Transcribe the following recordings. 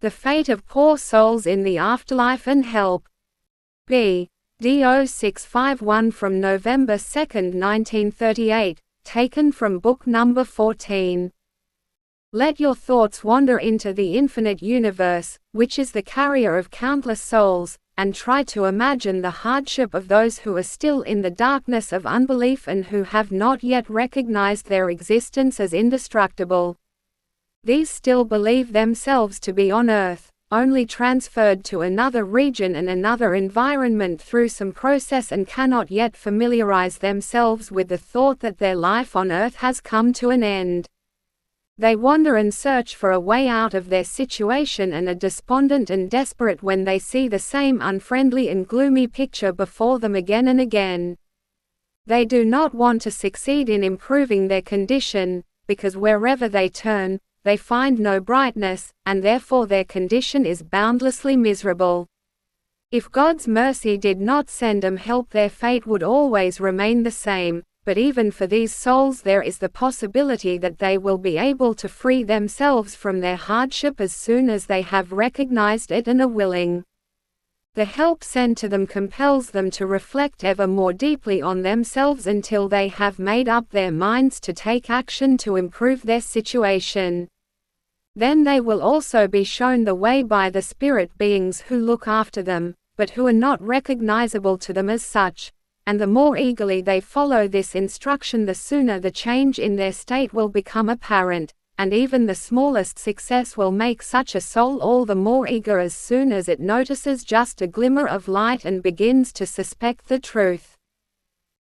The fate of poor souls in the afterlife and help. BD0651 from November 2, 1938, taken from book number 14. Let your thoughts wander into the infinite universe, which is the carrier of countless souls, and try to imagine the hardship of those who are still in the darkness of unbelief and who have not yet recognized their existence as indestructible. These still believe themselves to be on earth, only transferred to another region and another environment through some process, and cannot yet familiarize themselves with the thought that their life on earth has come to an end. They wander and search for a way out of their situation and are despondent and desperate when they see the same unfriendly and gloomy picture before them again and again. They do not want to succeed in improving their condition, because wherever they turn, they find no brightness, and therefore their condition is boundlessly miserable. If God's mercy did not send them help, their fate would always remain the same, but even for these souls there is the possibility that they will be able to free themselves from their hardship as soon as they have recognized it and are willing. The help sent to them compels them to reflect ever more deeply on themselves until they have made up their minds to take action to improve their situation. Then they will also be shown the way by the spirit beings who look after them, but who are not recognizable to them as such, and the more eagerly they follow this instruction, the sooner the change in their state will become apparent. And even the smallest success will make such a soul all the more eager as soon as it notices just a glimmer of light and begins to suspect the truth.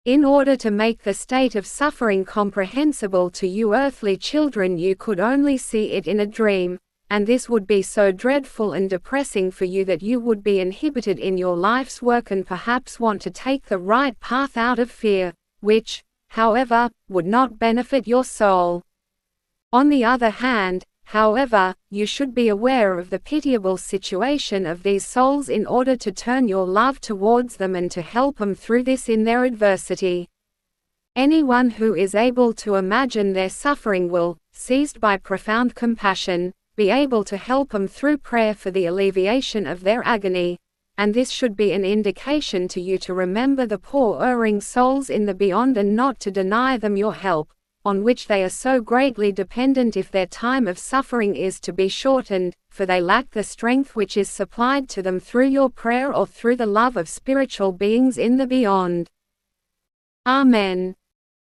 In order to make the state of suffering comprehensible to you earthly children, you could only see it in a dream, and this would be so dreadful and depressing for you that you would be inhibited in your life's work and perhaps want to take the right path out of fear, which, however, would not benefit your soul. On the other hand, however, you should be aware of the pitiable situation of these souls in order to turn your love towards them and to help them through this in their adversity. Anyone who is able to imagine their suffering will, seized by profound compassion, be able to help them through prayer for the alleviation of their agony, and this should be an indication to you to remember the poor erring souls in the beyond and not to deny them your help, on which they are so greatly dependent if their time of suffering is to be shortened, for they lack the strength which is supplied to them through your prayer or through the love of spiritual beings in the beyond. Amen.